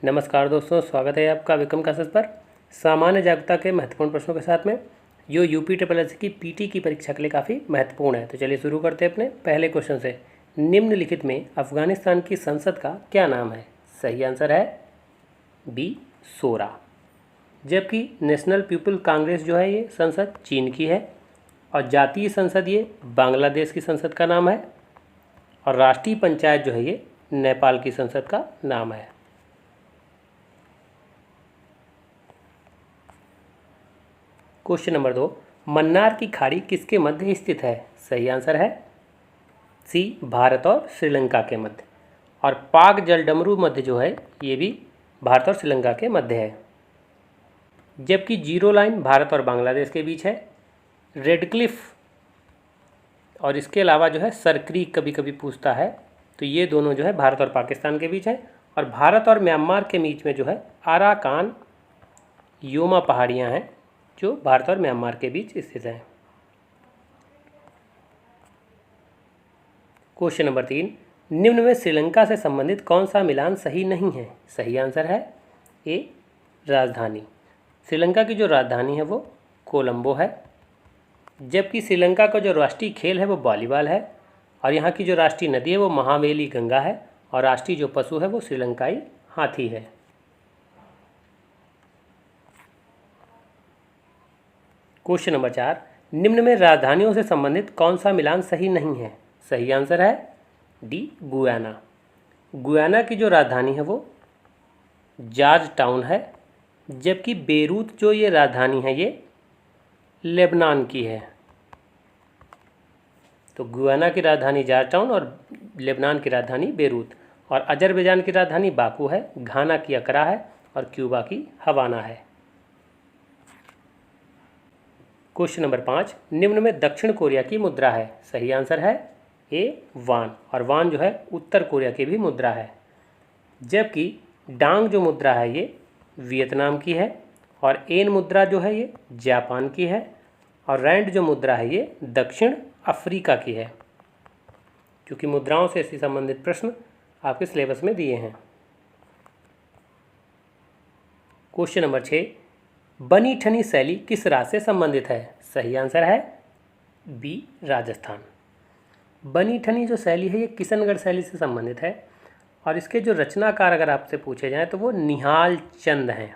नमस्कार दोस्तों, स्वागत है आपका विक्रम क्लासेस पर। सामान्य जागरूकता के महत्वपूर्ण प्रश्नों के साथ में जो यूपी ट्रिपल एस की पीटी की परीक्षा के लिए काफ़ी महत्वपूर्ण है। तो चलिए शुरू करते हैं अपने पहले क्वेश्चन से। निम्नलिखित में अफगानिस्तान की संसद का क्या नाम है? सही आंसर है बी, शोरा। जबकि नेशनल पीपल कांग्रेस जो है ये संसद चीन की है, और जातीय संसद ये बांग्लादेश की संसद का नाम है, और राष्ट्रीय पंचायत जो है ये नेपाल की संसद का नाम है। क्वेश्चन नंबर 2, मन्नार की खाड़ी किसके मध्य स्थित है? सही आंसर है सी, भारत और श्रीलंका के मध्य। और पाक जलडमरू मध्य जो है ये भी भारत और श्रीलंका के मध्य है। जबकि जीरो लाइन भारत और बांग्लादेश के बीच है। रेड क्लिफ और इसके अलावा जो है सरक्रीक कभी कभी पूछता है, तो ये दोनों जो है भारत और पाकिस्तान के बीच है। और भारत और म्यांमार के बीच में जो है अराकान योमा पहाड़ियाँ हैं जो भारत और म्यांमार के बीच स्थित हैं। क्वेश्चन नंबर 3, निम्न में श्रीलंका से संबंधित कौन सा मिलान सही नहीं है? सही आंसर है ए, राजधानी। श्रीलंका की जो राजधानी है वो कोलंबो है। जबकि श्रीलंका का जो राष्ट्रीय खेल है वो वॉलीबॉल है, और यहाँ की जो राष्ट्रीय नदी है वो महावेली गंगा है, और राष्ट्रीय जो पशु है वो श्रीलंकाई हाथी है। क्वेश्चन नंबर 4, निम्न में राजधानियों से संबंधित कौन सा मिलान सही नहीं है? सही आंसर है डी, गुयाना। गुयाना की जो राजधानी है वो जॉर्ज टाउन है। जबकि बेरूत जो ये राजधानी है ये लेबनान की है। तो गुयाना की राजधानी जॉर्ज टाउन और लेबनान की राजधानी बेरूत। और अजरबैजान की राजधानी बाकू है, घाना की अकरा है, और क्यूबा की हवाना है। क्वेश्चन नंबर 5, निम्न में दक्षिण कोरिया की मुद्रा है? सही आंसर है ए, वान। और वान जो है उत्तर कोरिया की भी मुद्रा है। जबकि डांग जो मुद्रा है ये वियतनाम की है, और एन मुद्रा जो है ये जापान की है, और रैंड जो मुद्रा है ये दक्षिण अफ्रीका की है। क्योंकि मुद्राओं से इससे संबंधित प्रश्न आपके सिलेबस में दिए हैं। क्वेश्चन नंबर 6, बनी ठनी शैली किस राज्य से संबंधित है? सही आंसर है बी, राजस्थान। बनी ठनी जो शैली है ये किशनगढ़ शैली से संबंधित है, और इसके जो रचनाकार अगर आपसे पूछे जाएं तो वो निहाल चंद हैं।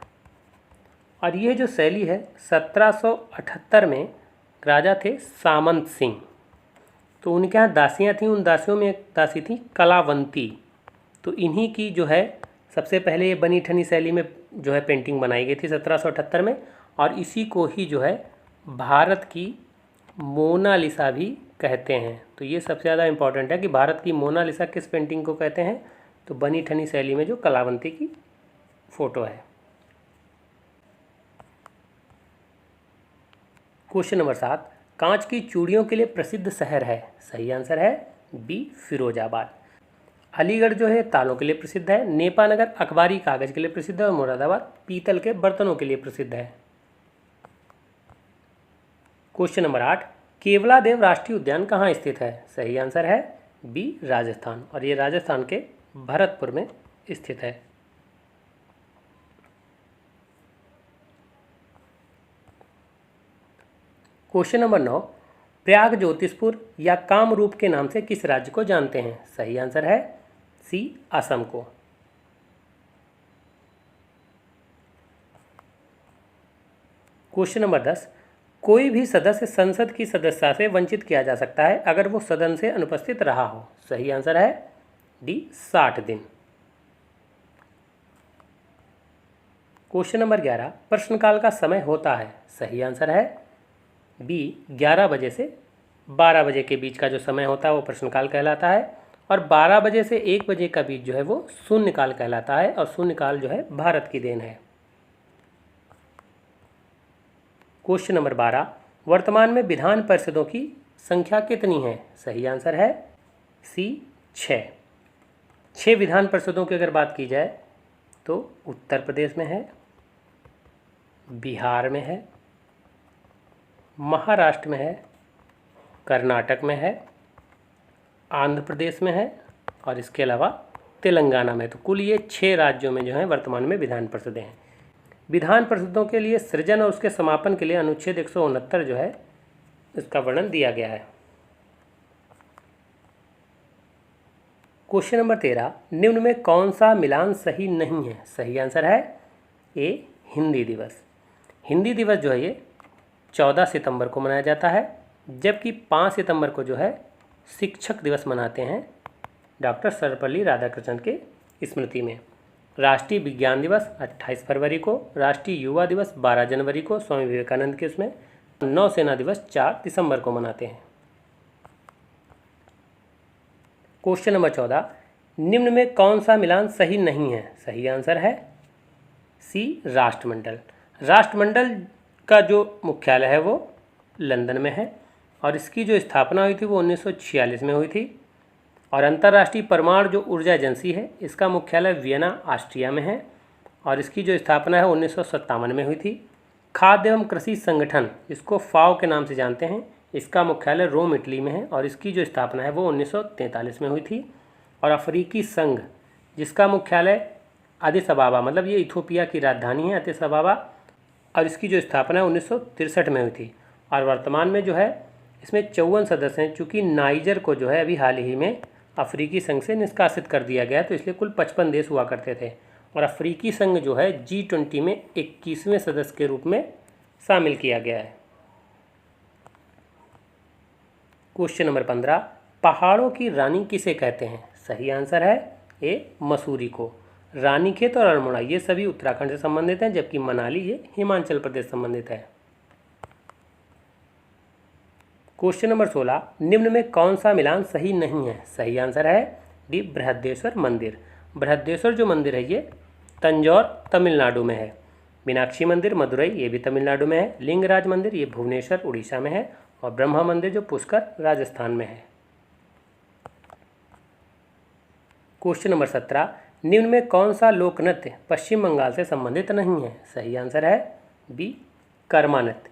और ये जो शैली है 1778 में राजा थे सामंत सिंह, तो उनके यहाँ दासियाँ थीं। उन दासियों में एक दासी थी कलावंती। तो इन्हीं की जो है सबसे पहले ये बनी ठनी शैली में जो है पेंटिंग बनाई गई थी 1778 में, और इसी को ही जो है भारत की मोनालिसा भी कहते हैं। तो ये सबसे ज़्यादा इम्पॉर्टेंट है कि भारत की मोनालिसा किस पेंटिंग को कहते हैं? तो बनी ठनी शैली में जो कलावंती की फ़ोटो है। क्वेश्चन नंबर 7, कांच की चूड़ियों के लिए प्रसिद्ध शहर है? सही आंसर है बी, फिरोजाबाद। अलीगढ़ जो है तालों के लिए प्रसिद्ध है। नेपानगर अखबारी कागज़ के लिए प्रसिद्ध है, और मुरादाबाद पीतल के बर्तनों के लिए प्रसिद्ध है। क्वेश्चन नंबर 8, केवलादेव राष्ट्रीय उद्यान कहाँ स्थित है? सही आंसर है बी, राजस्थान। और ये राजस्थान के भरतपुर में स्थित है। क्वेश्चन नंबर 9, प्रयाग ज्योतिषपुर या कामरूप के नाम से किस राज्य को जानते हैं? सही आंसर है सी, असम को। क्वेश्चन नंबर 10, कोई भी सदस्य संसद की सदस्यता से वंचित किया जा सकता है अगर वो सदन से अनुपस्थित रहा हो। सही आंसर है डी, 60 दिन। क्वेश्चन नंबर 11, प्रश्नकाल का समय होता है? सही आंसर है बी, 11 बजे से 12 बजे के बीच का जो समय होता है वो प्रश्नकाल कहलाता है, और 12 बजे से 1 बजे का बीच जो है वो शून्यकाल कहलाता है, और शून्यकाल जो है भारत की देन है। क्वेश्चन नंबर 12, वर्तमान में विधान परिषदों की संख्या कितनी है? सही आंसर है सी, 6। 6 विधान परिषदों की अगर बात की जाए तो उत्तर प्रदेश में है, बिहार में है, महाराष्ट्र में है, कर्नाटक में है, आंध्र प्रदेश में है, और इसके अलावा तेलंगाना में। तो कुल ये 6 राज्यों में जो है वर्तमान में विधान परिषदें हैं। विधान परिषदों के लिए सृजन और उसके समापन के लिए अनुच्छेद 169 जो है इसका वर्णन दिया गया है। क्वेश्चन नंबर 13, निम्न में कौन सा मिलान सही नहीं है? सही आंसर है ए हिंदी दिवस। हिंदी दिवस जो है ये 14 सितंबर को मनाया जाता है, जबकि 5 सितंबर को जो है शिक्षक दिवस मनाते हैं डॉक्टर सर्वपल्ली राधाकृष्णन के स्मृति में। राष्ट्रीय विज्ञान दिवस 28 फरवरी को, राष्ट्रीय युवा दिवस 12 जनवरी को स्वामी विवेकानंद के उसमें, नौसेना दिवस 4 दिसंबर को मनाते हैं। क्वेश्चन नंबर 14, निम्न में कौन सा मिलान सही नहीं है? सही आंसर है सी राष्ट्रमंडल। राष्ट्रमंडल का जो मुख्यालय है वो लंदन में है और इसकी जो स्थापना हुई थी वो 1946 में हुई थी। और अंतर्राष्ट्रीय परमाणु जो ऊर्जा एजेंसी है इसका मुख्यालय वियना ऑस्ट्रिया में है और इसकी जो स्थापना है 1957 में हुई थी। खाद्य एवं कृषि संगठन, इसको फाओ के नाम से जानते हैं, इसका मुख्यालय रोम इटली में है और इसकी जो स्थापना है वो 1943 में हुई थी। और अफ्रीकी संघ, जिसका मुख्यालय अदिस अबाबा, मतलब ये इथोपिया की राजधानी है अदिस अबाबा, और इसकी जो स्थापना है 1963 में हुई थी। और वर्तमान में जो है इसमें 54 सदस्य हैं। चूँकि नाइजर को जो है अभी हाल ही में अफ्रीकी संघ से निष्कासित कर दिया गया, तो इसलिए कुल 55 देश हुआ करते थे। और अफ्रीकी संघ जो है G20 में 21वें सदस्य के रूप में शामिल किया गया है। क्वेश्चन नंबर 15, पहाड़ों की रानी किसे कहते हैं? सही आंसर है ए मसूरी को। रानीखेत और अल्मोड़ा ये सभी उत्तराखंड से संबंधित हैं, जबकि मनाली ये हिमाचल प्रदेश संबंधित है। क्वेश्चन नंबर 16, निम्न में कौन सा मिलान सही नहीं है? सही आंसर है डी बृहदेश्वर मंदिर। बृहदेश्वर जो मंदिर है ये तंजौर तमिलनाडु में है। मीनाक्षी मंदिर मदुरई ये भी तमिलनाडु में है। लिंगराज मंदिर ये भुवनेश्वर उड़ीसा में है और ब्रह्मा मंदिर जो पुष्कर राजस्थान में है। क्वेश्चन नंबर 17, निम्न में कौन सा लोक नृत्य पश्चिम बंगाल से संबंधित नहीं है? सही आंसर है बी कर्मा नृत्य।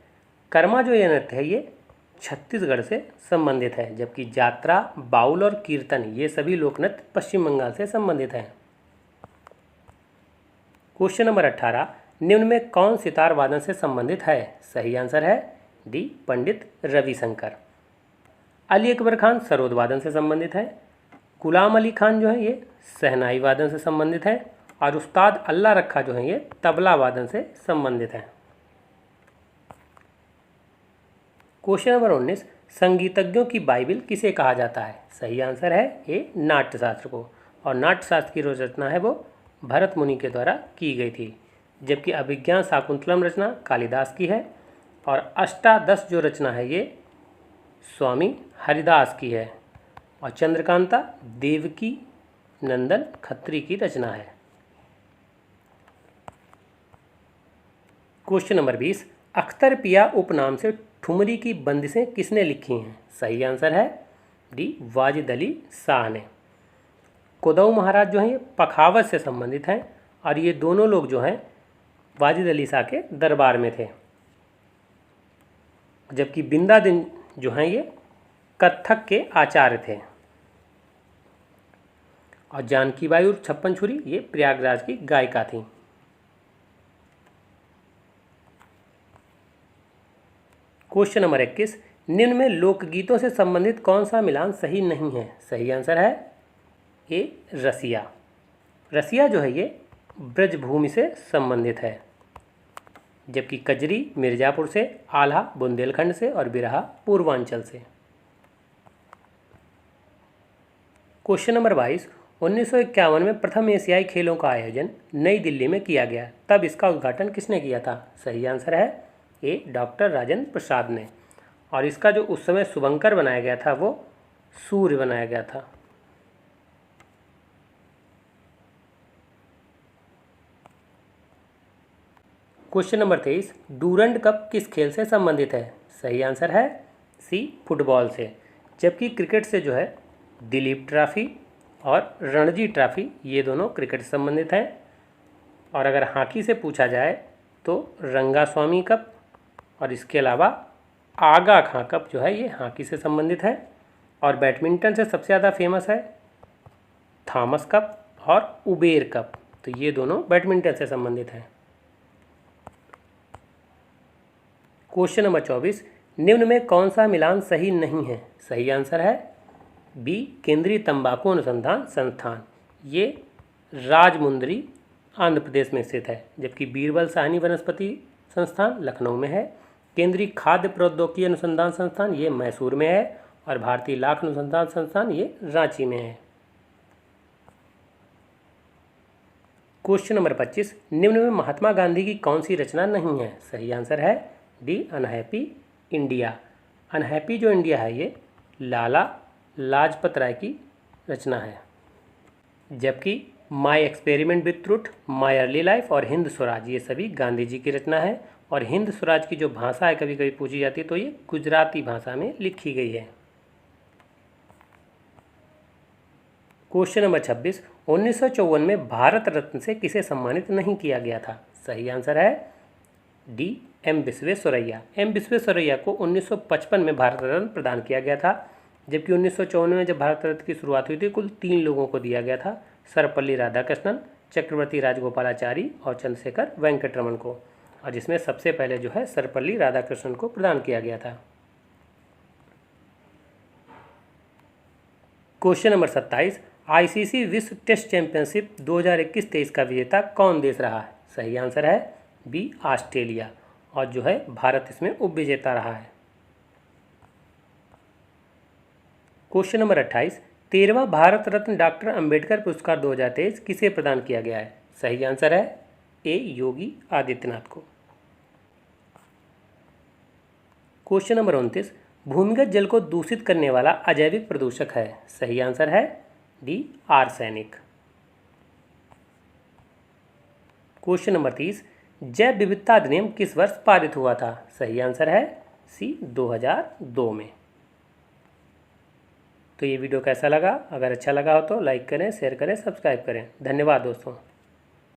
कर्मा जो ये नृत्य है ये छत्तीसगढ़ से संबंधित है, जबकि जात्रा, बाउल और कीर्तन ये सभी लोक नृत्य पश्चिम बंगाल से संबंधित हैं। क्वेश्चन नंबर 18, निम्न में कौन सितार वादन से संबंधित है? सही आंसर है डी पंडित रविशंकर। अली अकबर खान सरोद वादन से संबंधित है। गुलाम अली खान जो है ये शहनाई वादन से संबंधित है और उस्ताद अल्लाह रखा जो है ये तबला वादन से संबंधित है। क्वेश्चन नंबर 19, संगीतज्ञों की बाइबिल किसे कहा जाता है? सही आंसर है ए नाट्यशास्त्र को। और नाट्यशास्त्र की जो रचना है वो भरत मुनि के द्वारा की गई थी, जबकि अभिज्ञान शाकुंतलम रचना कालिदास की है और अष्टादश जो रचना है ये स्वामी हरिदास की है और चंद्रकांता देवकी नंदन खत्री की रचना है। क्वेश्चन नंबर 20, अख्तर पिया उपनाम से ठुमरी की बंदिशें किसने लिखी हैं? सही आंसर है डी वाजिद अली शाह ने। कोदऊ महाराज जो हैं ये पखावत से संबंधित हैं और ये दोनों लोग जो हैं वाजिद अली शाह के दरबार में थे, जबकि बिंदा दिन जो हैं ये कत्थक के आचार्य थे और जानकी बाई और छप्पन छुरी ये प्रयागराज की गायिका थी। क्वेश्चन नंबर 21, निम्न में लोकगीतों से संबंधित कौन सा मिलान सही नहीं है? सही आंसर है ए रसिया। रसिया जो है ये ब्रजभूमि से संबंधित है, जबकि कजरी मिर्जापुर से, आल्हा बुंदेलखंड से और बिरहा पूर्वांचल से। क्वेश्चन नंबर 22, 1951 में प्रथम एशियाई खेलों का आयोजन नई दिल्ली में किया गया, तब इसका उद्घाटन किसने किया था? सही आंसर है ए डॉक्टर राजेंद्र प्रसाद ने और इसका जो उस समय शुभंकर बनाया गया था वो सूर्य बनाया गया था। क्वेश्चन नंबर 23, डूरंड कप किस खेल से संबंधित है? सही आंसर है सी फुटबॉल से, जबकि क्रिकेट से जो है दिलीप ट्रॉफी और रणजी ट्रॉफी ये दोनों क्रिकेट से संबंधित हैं। और अगर हॉकी से पूछा जाए तो रंगास्वामी कप और इसके अलावा आगा खां कप जो है ये हॉकी से संबंधित है। और बैडमिंटन से सबसे ज़्यादा फेमस है थॉमस कप और उबेर कप, तो ये दोनों बैडमिंटन से संबंधित हैं। क्वेश्चन नंबर 24, निम्न में कौन सा मिलान सही नहीं है? सही आंसर है बी केंद्रीय तंबाकू अनुसंधान संस्थान, ये राजमुंदरी आंध्र प्रदेश में स्थित है, जबकि बीरबल साहनी वनस्पति संस्थान लखनऊ में है। केंद्रीय खाद्य प्रौद्योगिकी अनुसंधान संस्थान ये मैसूर में है, और भारतीय लाख अनुसंधान संस्थान ये रांची में है। क्वेश्चन नंबर 25, निम्न में महात्मा गांधी की कौन सी रचना नहीं है? सही आंसर है डी अनहैप्पी इंडिया। अनहैप्पी जो इंडिया है ये लाला लाजपत राय की रचना है, जबकि my experiment with truth, my early life और हिंद स्वराज ये सभी गांधी जी की रचना है। और हिंद स्वराज की जो भाषा है कभी कभी पूछी जाती है तो ये गुजराती भाषा में लिखी गई है। क्वेश्चन नंबर 26, 1954 में भारत रत्न से किसे सम्मानित नहीं किया गया था? सही आंसर है D M Visvesvaraya. M Visvesvaraya को 1955 में भारत रत्न प्रदान किया गया था, जबकि 1954 में जब भारत रत्न की शुरुआत हुई थी कुल 3 लोगों को दिया गया था, सर्वपल्ली राधाकृष्णन, चक्रवर्ती राजगोपालाचारी और चंद्रशेखर वेंकटरमन को, और जिसमें सबसे पहले जो है सर्वपल्ली राधाकृष्णन को प्रदान किया गया था। क्वेश्चन नंबर 27, आईसीसी विश्व टेस्ट चैंपियनशिप 2021-23 का विजेता कौन देश रहा है? सही आंसर है बी ऑस्ट्रेलिया, और जो है भारत इसमें उप विजेता रहा है। Question number 28, 13वां Bharat Ratna doctor Ambedkar पुरस्कार 2023 किसे प्रदान किया गया है? सही आंसर है ए योगी आदित्यनाथ को। क्वेश्चन नंबर 29, भूमिगत जल को दूषित करने वाला अजैविक प्रदूषक है? सही आंसर है डी आर्सेनिक। क्वेश्चन नंबर 30, जैव विविधता अधिनियम किस वर्ष पारित हुआ था? सही आंसर है सी 2002 में। तो ये वीडियो कैसा लगा? अगर अच्छा लगा हो तो लाइक करें, शेयर करें, सब्सक्राइब करें। धन्यवाद दोस्तों।